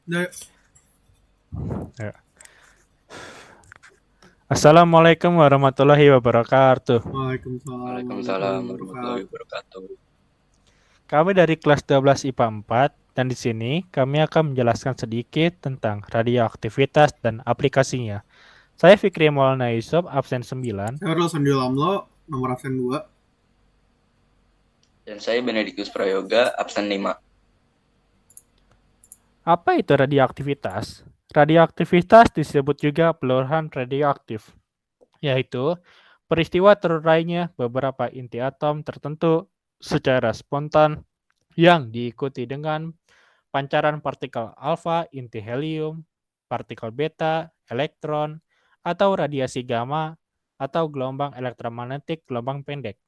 Da- Ya. Assalamualaikum warahmatullahi wabarakatuh. Waalaikumsalam Waalaikumsalam warahmatullahi warahmatullahi wabarakatuh. wabarakatuh. Kami dari kelas 12 IPA 4 dan di sini kami akan menjelaskan sedikit tentang radioaktivitas dan aplikasinya. Saya Fikri Maulana Yusuf, absen 9. Saya Rul Sandi Lamlo, nomor absen 2. Dan saya Benedictus Prayoga, absen 5. Apa itu radioaktivitas? Radioaktivitas disebut juga peluruhan radioaktif, yaitu peristiwa terurainya beberapa inti atom tertentu secara spontan yang diikuti dengan pancaran partikel alfa, inti helium, partikel beta, elektron, atau radiasi gamma, atau gelombang elektromagnetik gelombang pendek.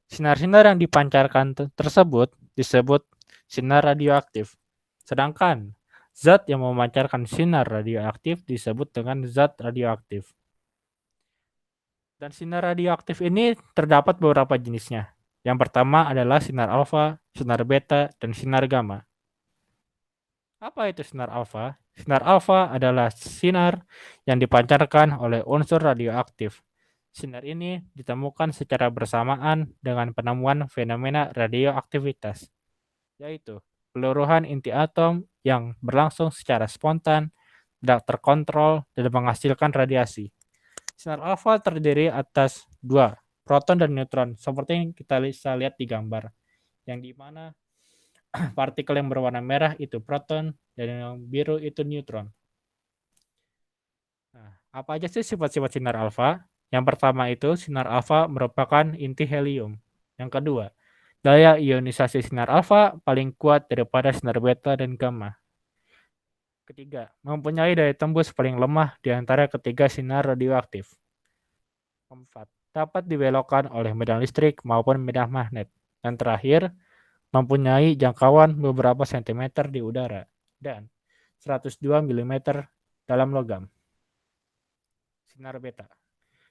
Sinar-sinar yang dipancarkan tersebut disebut sinar radioaktif. Sedangkan zat yang memancarkan sinar radioaktif disebut dengan zat radioaktif. Dan sinar radioaktif ini terdapat beberapa jenisnya. Yang pertama adalah sinar alfa, sinar beta, dan sinar gamma. Apa itu sinar alfa? Sinar alfa adalah sinar yang dipancarkan oleh unsur radioaktif. Sinar ini ditemukan secara bersamaan dengan penemuan fenomena radioaktivitas, yaitu peluruhan inti atom yang berlangsung secara spontan, tidak terkontrol, dan menghasilkan radiasi. Sinar alfa terdiri atas dua, proton dan neutron, seperti yang kita bisa lihat di gambar, yang dimana partikel yang berwarna merah itu proton dan yang biru itu neutron. Nah, apa aja sih sifat-sifat sinar alfa? Yang pertama itu sinar alfa merupakan inti helium. Yang kedua, daya ionisasi sinar alfa paling kuat daripada sinar beta dan gamma. Ketiga, mempunyai daya tembus paling lemah di antara ketiga sinar radioaktif. Keempat, dapat dibelokkan oleh medan listrik maupun medan magnet. Dan terakhir, mempunyai jangkauan beberapa sentimeter di udara dan 102 mm dalam logam. Sinar beta.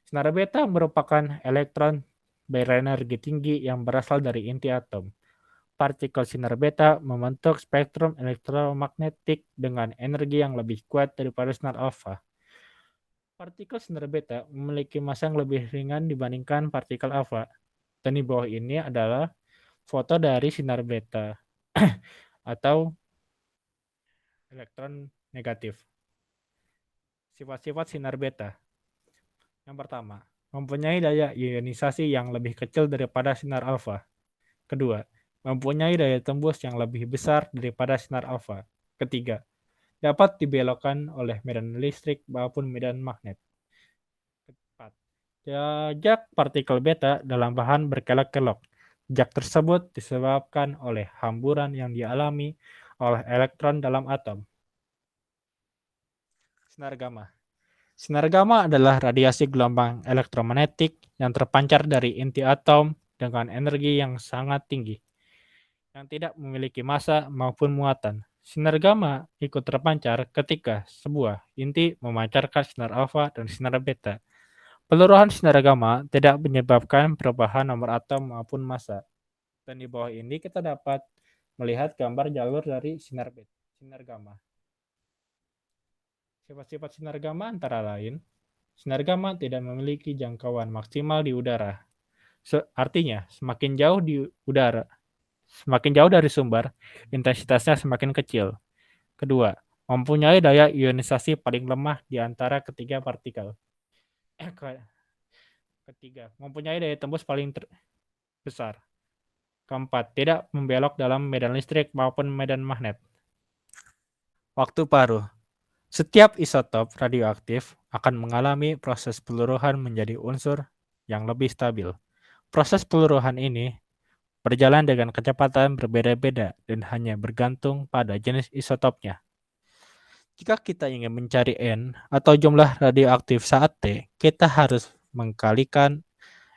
Sinar beta merupakan elektron berenergi tinggi yang berasal dari inti atom. Partikel sinar beta membentuk spektrum elektromagnetik dengan energi yang lebih kuat daripada sinar alfa. Partikel sinar beta memiliki massa yang lebih ringan dibandingkan partikel alfa. Dan di bawah ini adalah foto dari sinar beta atau elektron negatif. Sifat-sifat sinar beta. Yang pertama, mempunyai daya ionisasi yang lebih kecil daripada sinar alfa. Kedua, mempunyai daya tembus yang lebih besar daripada sinar alfa. Ketiga, dapat dibelokkan oleh medan listrik maupun medan magnet. Keempat, jajak partikel beta dalam bahan berkelok-kelok. Jejak tersebut disebabkan oleh hamburan yang dialami oleh elektron dalam atom. Sinar gamma. Sinar gamma adalah radiasi gelombang elektromagnetik yang terpancar dari inti atom dengan energi yang sangat tinggi, yang tidak memiliki massa maupun muatan. Sinar gamma ikut terpancar ketika sebuah inti memancarkan sinar alfa dan sinar beta. Peluruhan sinar gamma tidak menyebabkan perubahan nomor atom maupun massa. Dan di bawah ini kita dapat melihat gambar jalur dari sinar beta, sinar gamma. Sifat-sifat sinar gamma antara lain, sinar gamma tidak memiliki jangkauan maksimal di udara. Artinya, semakin jauh di udara, semakin jauh dari sumber, intensitasnya semakin kecil. Kedua, mempunyai daya ionisasi paling lemah di antara ketiga partikel. Ketiga, mempunyai daya tembus paling besar. Keempat, tidak membelok dalam medan listrik maupun medan magnet. Waktu paruh. Setiap isotop radioaktif akan mengalami proses peluruhan menjadi unsur yang lebih stabil. Proses peluruhan ini berjalan dengan kecepatan berbeda-beda dan hanya bergantung pada jenis isotopnya. Jika kita ingin mencari N atau jumlah radioaktif saat T, kita harus mengkalikan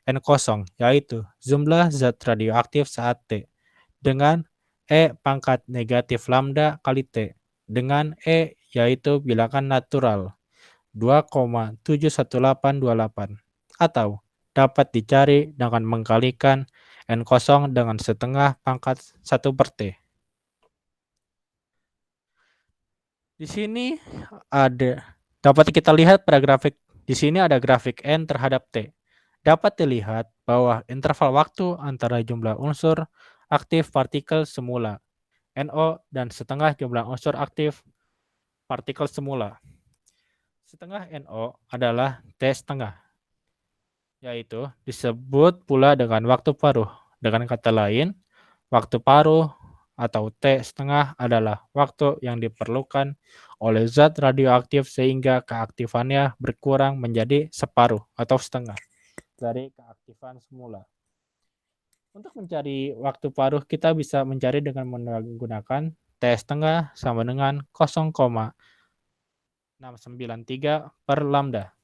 N kosong, yaitu jumlah zat radioaktif saat T, dengan E pangkat negatif lambda kali T, dengan E yaitu bilangan natural 2,71828, atau dapat dicari dengan mengkalikan N kosong dengan setengah pangkat 1 per T. Di sini dapat kita lihat pada grafik. Di sini ada grafik N terhadap T. Dapat dilihat bahwa interval waktu antara jumlah unsur aktif partikel semula NO dan setengah jumlah unsur aktif partikel semula. Setengah NO adalah T setengah, yaitu disebut pula dengan waktu paruh. Dengan kata lain, waktu paruh atau T setengah adalah waktu yang diperlukan oleh zat radioaktif sehingga keaktifannya berkurang menjadi separuh atau setengah dari keaktifan semula. Untuk mencari waktu paruh, kita bisa mencari dengan menggunakan T setengah sama dengan 0,693 per lambda.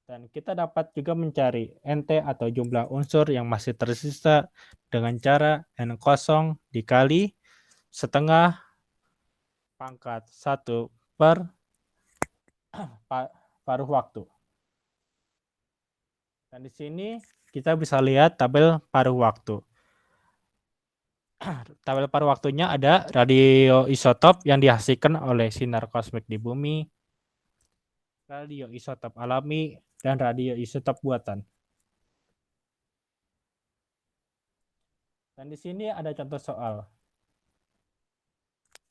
Dan kita dapat juga mencari NT atau jumlah unsur yang masih tersisa dengan cara N0 dikali setengah pangkat 1 per paruh waktu. Dan di sini kita bisa lihat tabel paruh waktu. Tabel paruh waktunya ada radioisotop yang dihasilkan oleh sinar kosmik di bumi, radioisotop alami, dan radioisotop buatan. Dan di sini ada contoh soal.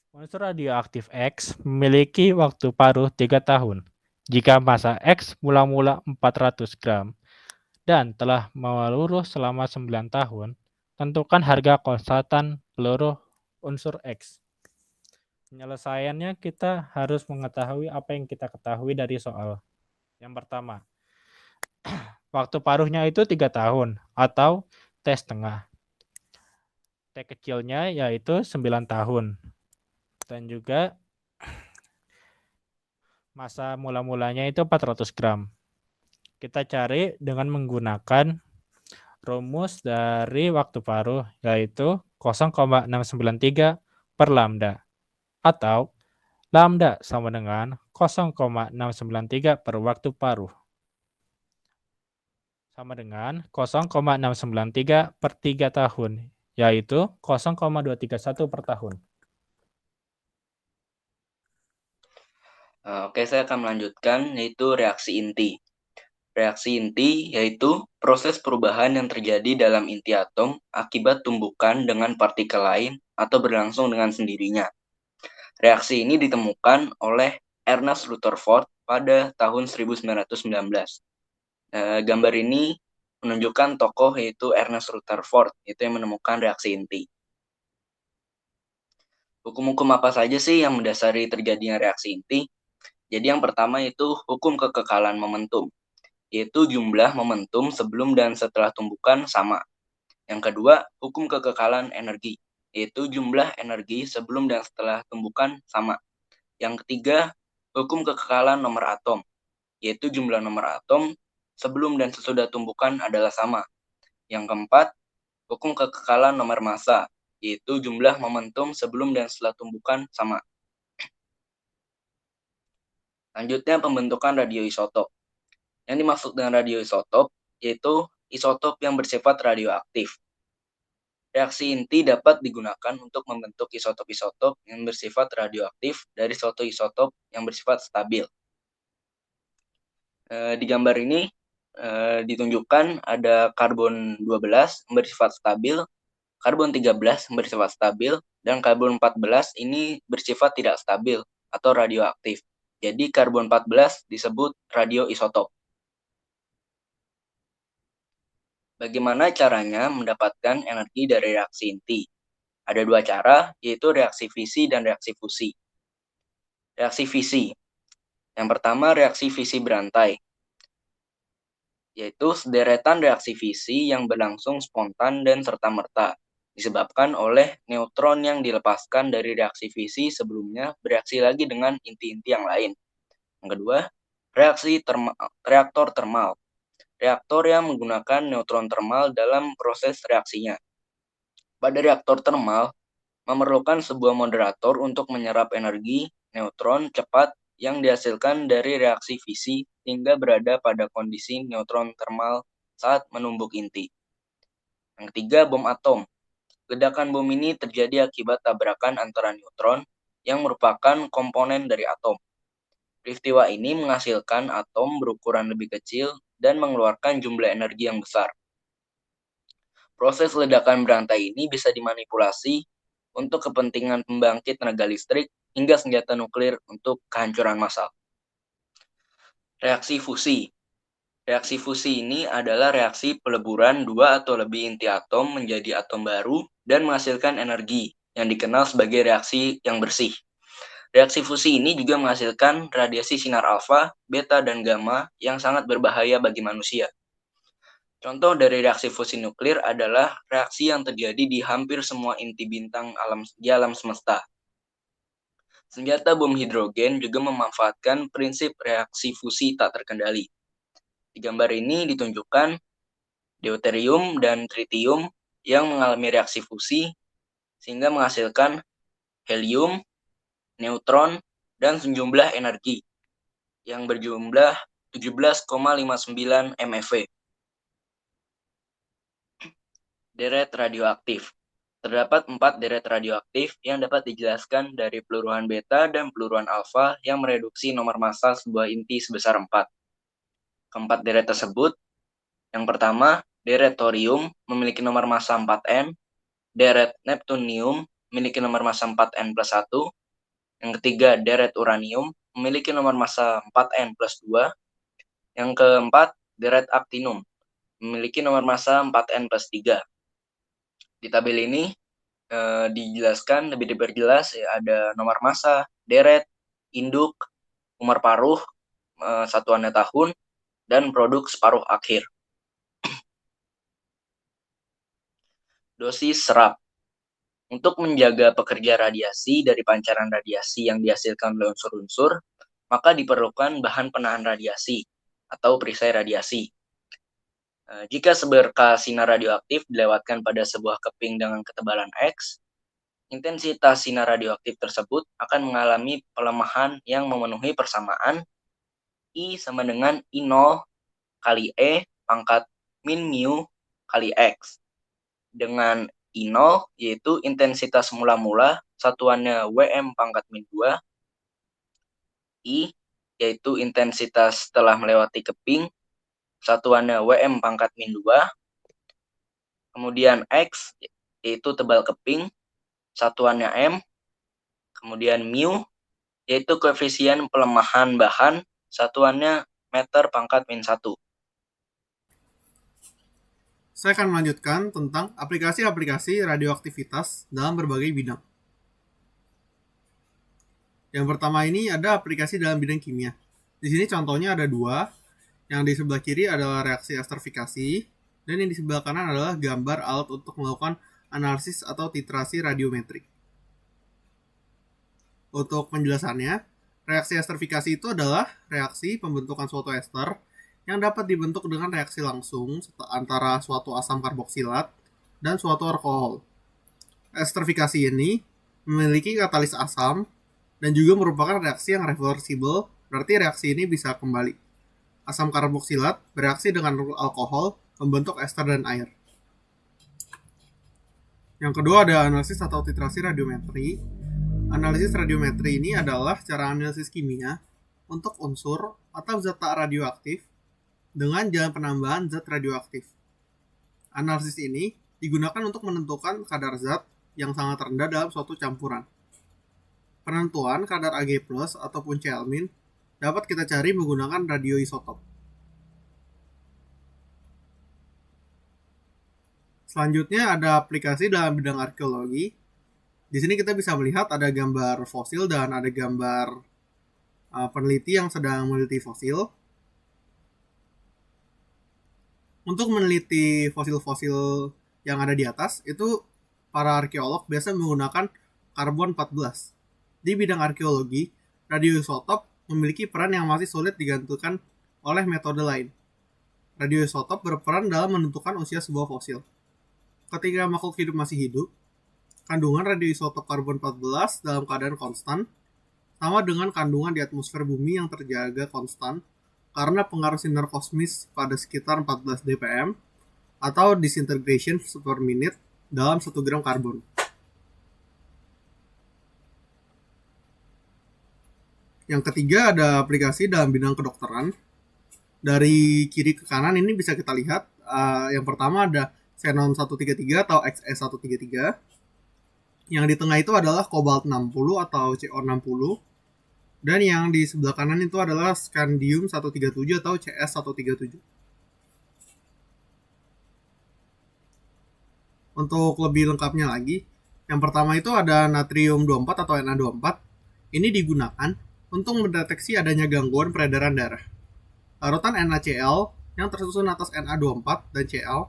Unsur radioaktif X memiliki waktu paruh 3 tahun. Jika massa X mula-mula 400 gram dan telah meluruh selama 9 tahun, tentukan harga konstantan peluru unsur X. Penyelesaiannya kita harus mengetahui apa yang kita ketahui dari soal. Yang pertama, waktu paruhnya itu 3 tahun atau T setengah. T kecilnya yaitu 9 tahun. Dan juga massa mula-mulanya itu 400 gram. Kita cari dengan menggunakan rumus dari waktu paruh yaitu 0,693 per lambda. Atau lambda sama dengan 0,693 per waktu paruh. Sama dengan 0,693 per 3 tahun, yaitu 0,231 per tahun. Oke, saya akan melanjutkan, yaitu reaksi inti. Reaksi inti yaitu proses perubahan yang terjadi dalam inti atom akibat tumbukan dengan partikel lain atau berlangsung dengan sendirinya. Reaksi ini ditemukan oleh Ernest Rutherford pada tahun 1919. Gambar ini menunjukkan tokoh yaitu Ernest Rutherford, itu yang menemukan reaksi inti. Hukum-hukum apa saja sih yang mendasari terjadinya reaksi inti? Jadi yang pertama itu hukum kekekalan momentum, yaitu jumlah momentum sebelum dan setelah tumbukan sama. Yang kedua, hukum kekekalan energi, yaitu jumlah energi sebelum dan setelah tumbukan sama. Yang ketiga, hukum kekekalan nomor atom, yaitu jumlah nomor atom sebelum dan sesudah tumbukan adalah sama. Yang keempat, hukum kekekalan nomor massa, yaitu jumlah momentum sebelum dan setelah tumbukan sama. Lanjutnya, pembentukan radioisotop. Yang dimaksud dengan radioisotop yaitu isotop yang bersifat radioaktif. Reaksi inti dapat digunakan untuk membentuk isotop-isotop yang bersifat radioaktif dari suatu isotop yang bersifat stabil. Di gambar ini ditunjukkan ada karbon 12 yang bersifat stabil, karbon 13 yang bersifat stabil, dan karbon 14 ini bersifat tidak stabil atau radioaktif. Jadi karbon 14 disebut radioisotop. Bagaimana caranya mendapatkan energi dari reaksi inti? Ada dua cara, yaitu reaksi fisi dan reaksi fusi. Reaksi fisi. Yang pertama, reaksi fisi berantai, yaitu sederetan reaksi fisi yang berlangsung spontan dan serta-merta, disebabkan oleh neutron yang dilepaskan dari reaksi fisi sebelumnya bereaksi lagi dengan inti-inti yang lain. Yang kedua, reaktor termal. Reaktor yang menggunakan neutron termal dalam proses reaksinya. Pada reaktor termal, memerlukan sebuah moderator untuk menyerap energi neutron cepat yang dihasilkan dari reaksi fisi hingga berada pada kondisi neutron termal saat menumbuk inti. Yang ketiga, bom atom. Ledakan bom ini terjadi akibat tabrakan antara neutron yang merupakan komponen dari atom. Peristiwa ini menghasilkan atom berukuran lebih kecil dan mengeluarkan jumlah energi yang besar. Proses ledakan berantai ini bisa dimanipulasi untuk kepentingan pembangkit tenaga listrik hingga senjata nuklir untuk kehancuran massal. Reaksi fusi. Reaksi fusi ini adalah reaksi peleburan dua atau lebih inti atom menjadi atom baru dan menghasilkan energi yang dikenal sebagai reaksi yang bersih. Reaksi fusi ini juga menghasilkan radiasi sinar alfa, beta, dan gamma yang sangat berbahaya bagi manusia. Contoh dari reaksi fusi nuklir adalah reaksi yang terjadi di hampir semua inti bintang di alam semesta. Senjata bom hidrogen juga memanfaatkan prinsip reaksi fusi tak terkendali. Di gambar ini ditunjukkan deuterium dan tritium yang mengalami reaksi fusi sehingga menghasilkan helium, neutron, dan sejumlah energi yang berjumlah 17,59 MeV. Deret radioaktif. Terdapat 4 deret radioaktif yang dapat dijelaskan dari peluruhan beta dan peluruhan alfa yang mereduksi nomor massa sebuah inti sebesar 4. Keempat deret tersebut, yang pertama, deret thorium memiliki nomor massa 4N, deret neptunium memiliki nomor massa 4N plus 1, yang ketiga, deret uranium memiliki nomor massa 4N plus 2, yang keempat, deret actinium memiliki nomor massa 4N plus 3. Di tabel ini dijelaskan lebih diperjelas ya, ada nomor massa, deret, induk, umur paruh, satuannya tahun, dan produk separuh akhir. Dosis serap. Untuk menjaga pekerja radiasi dari pancaran radiasi yang dihasilkan oleh unsur-unsur, maka diperlukan bahan penahan radiasi atau perisai radiasi. Jika seberkas sinar radioaktif dilewatkan pada sebuah keping dengan ketebalan X, intensitas sinar radioaktif tersebut akan mengalami pelemahan yang memenuhi persamaan I sama dengan I0 kali E pangkat min mu kali X. Dengan I0 yaitu intensitas mula-mula, satuannya Wm pangkat min 2. I yaitu intensitas setelah melewati keping, satuannya Wm pangkat min 2. Kemudian X yaitu tebal keping, satuannya M. Kemudian mu yaitu koefisien pelemahan bahan, satuannya meter pangkat min 1. Saya akan melanjutkan tentang aplikasi-aplikasi radioaktivitas dalam berbagai bidang. Yang pertama ini ada aplikasi dalam bidang kimia. Di sini contohnya ada 2. Yang di sebelah kiri adalah reaksi esterifikasi, dan yang di sebelah kanan adalah gambar alat untuk melakukan analisis atau titrasi radiometrik. Untuk penjelasannya, reaksi esterifikasi itu adalah reaksi pembentukan suatu ester yang dapat dibentuk dengan reaksi langsung antara suatu asam karboksilat dan suatu alkohol. Esterifikasi ini memiliki katalis asam dan juga merupakan reaksi yang reversibel, berarti reaksi ini bisa kembali. Asam karboksilat bereaksi dengan alkohol membentuk ester dan air. Yang kedua ada analisis atau titrasi radiometri. Analisis radiometri ini adalah cara analisis kimia untuk unsur atau zat tak radioaktif dengan jalan penambahan zat radioaktif. Analisis ini digunakan untuk menentukan kadar zat yang sangat rendah dalam suatu campuran. Penentuan kadar Ag+ ataupun Cl- dapat kita cari menggunakan radioisotop. Selanjutnya ada aplikasi dalam bidang arkeologi. Di sini kita bisa melihat ada gambar fosil dan ada gambar peneliti yang sedang meneliti fosil. Untuk meneliti fosil-fosil yang ada di atas, itu para arkeolog biasa menggunakan karbon 14. Di bidang arkeologi, radioisotop memiliki peran yang masih sulit digantikan oleh metode lain. Radioisotop berperan dalam menentukan usia sebuah fosil. Ketika makhluk hidup masih hidup, kandungan radioisotop karbon 14 dalam keadaan konstan sama dengan kandungan di atmosfer bumi yang terjaga konstan karena pengaruh sinar kosmis pada sekitar 14 dpm atau disintegration per minute dalam 1 gram karbon. Yang ketiga ada aplikasi dalam bidang kedokteran. Dari kiri ke kanan ini bisa kita lihat, yang pertama ada xenon 133 atau Xe133. Yang di tengah itu adalah kobalt 60 atau Co60. Dan yang di sebelah kanan itu adalah scandium 137 atau CS137. Untuk lebih lengkapnya lagi, yang pertama itu ada natrium 24 atau Na24. Ini digunakan untuk mendeteksi adanya gangguan peredaran darah. Larutan NaCl yang tersusun atas Na24 dan Cl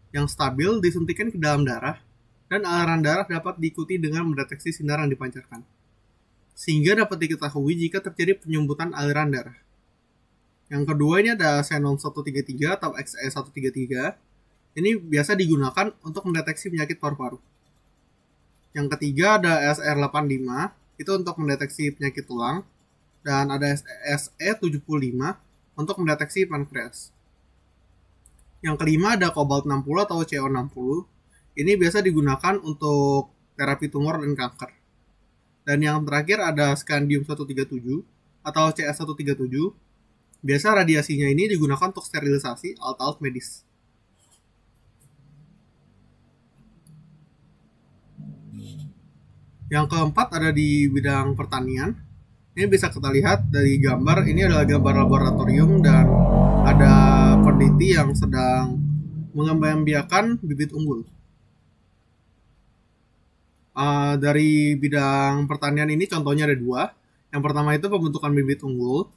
yang stabil disuntikan ke dalam darah, dan aliran darah dapat diikuti dengan mendeteksi sinar yang dipancarkan, sehingga dapat diketahui jika terjadi penyumbutan aliran darah. Yang kedua ini ada xenon 133 atau Xe133. Ini biasa digunakan untuk mendeteksi penyakit paru-paru. Yang ketiga ada SR85, itu untuk mendeteksi penyakit tulang. Dan ada SE75 untuk mendeteksi pankreas. Yang kelima ada kobalt 60 atau CO60. Ini biasa digunakan untuk terapi tumor dan kanker. Dan yang terakhir ada scandium 137 atau CS137. Biasa radiasinya ini digunakan untuk sterilisasi alat-alat medis. Yang keempat ada di bidang pertanian. Ini bisa kita lihat dari gambar. Ini adalah gambar laboratorium dan ada peneliti yang sedang mengembangbiakan bibit unggul. Dari bidang pertanian ini contohnya ada 2. Yang pertama itu pembentukan bibit unggul.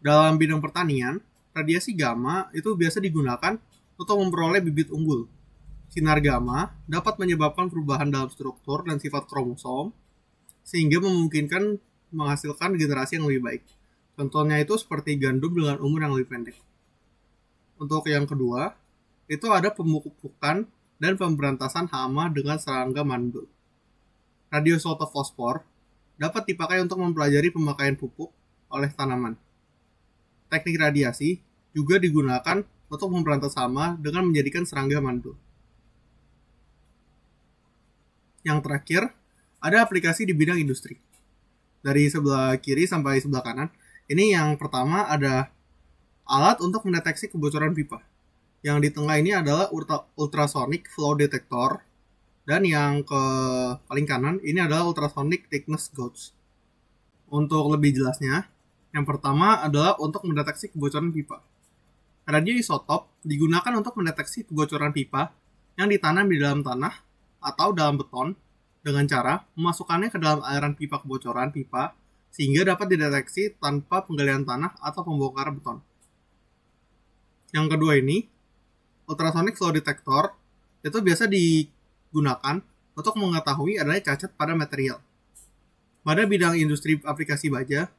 Dalam bidang pertanian, radiasi gamma itu biasa digunakan untuk memperoleh bibit unggul. Sinar gamma dapat menyebabkan perubahan dalam struktur dan sifat kromosom, sehingga memungkinkan menghasilkan generasi yang lebih baik. Contohnya itu seperti gandum dengan umur yang lebih pendek. Untuk yang kedua, itu ada pemupukan dan pemberantasan hama dengan serangga mandul. Radioisotop fosfor dapat dipakai untuk mempelajari pemakaian pupuk oleh tanaman. Teknik radiasi juga digunakan untuk memberantas hama dengan menjadikan serangga mandul. Yang terakhir, ada aplikasi di bidang industri. Dari sebelah kiri sampai sebelah kanan, ini yang pertama ada alat untuk mendeteksi kebocoran pipa. Yang di tengah ini adalah ultrasonic flow detector. Dan yang ke paling kanan, ini adalah ultrasonic thickness gauge. Untuk lebih jelasnya, yang pertama adalah untuk mendeteksi kebocoran pipa. Radioisotop digunakan untuk mendeteksi kebocoran pipa yang ditanam di dalam tanah atau dalam beton dengan cara memasukkannya ke dalam aliran pipa kebocoran pipa sehingga dapat dideteksi tanpa penggalian tanah atau pembongkaran beton. Yang kedua ini, ultrasonic flow detector itu biasa digunakan untuk mengetahui adanya cacat pada material. Pada bidang industri aplikasi baja,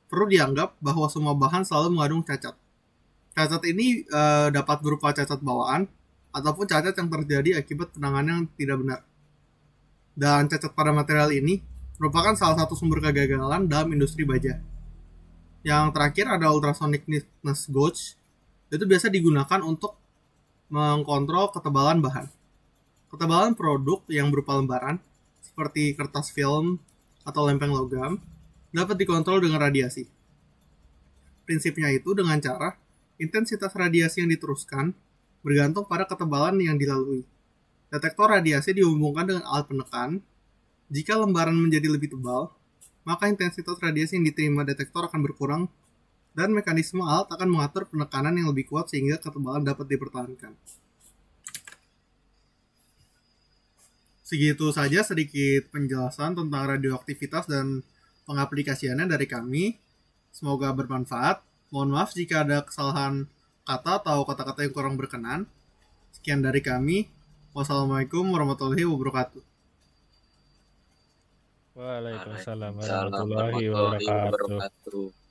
perlu dianggap bahwa semua bahan selalu mengandung cacat. Cacat ini dapat berupa cacat bawaan ataupun cacat yang terjadi akibat penanganan yang tidak benar. Dan cacat pada material ini merupakan salah satu sumber kegagalan dalam industri baja. Yang terakhir ada ultrasonic thickness gauge. Itu biasa digunakan untuk mengkontrol ketebalan bahan. Ketebalan produk yang berupa lembaran, seperti kertas film atau lempeng logam, dapat dikontrol dengan radiasi. Prinsipnya itu dengan cara intensitas radiasi yang diteruskan bergantung pada ketebalan yang dilalui. Detektor radiasi dihubungkan dengan alat penekan. Jika lembaran menjadi lebih tebal, maka intensitas radiasi yang diterima detektor akan berkurang dan mekanisme alat akan mengatur penekanan yang lebih kuat sehingga ketebalan dapat dipertahankan. Segitu saja sedikit penjelasan tentang radioaktivitas dan pengaplikasiannya dari kami. Semoga bermanfaat. Mohon maaf jika ada kesalahan kata atau kata-kata yang kurang berkenan. Sekian dari kami. Wassalamualaikum warahmatullahi wabarakatuh. Waalaikumsalam Waalaikumsalam warahmatullahi wabarakatuh. wabarakatuh.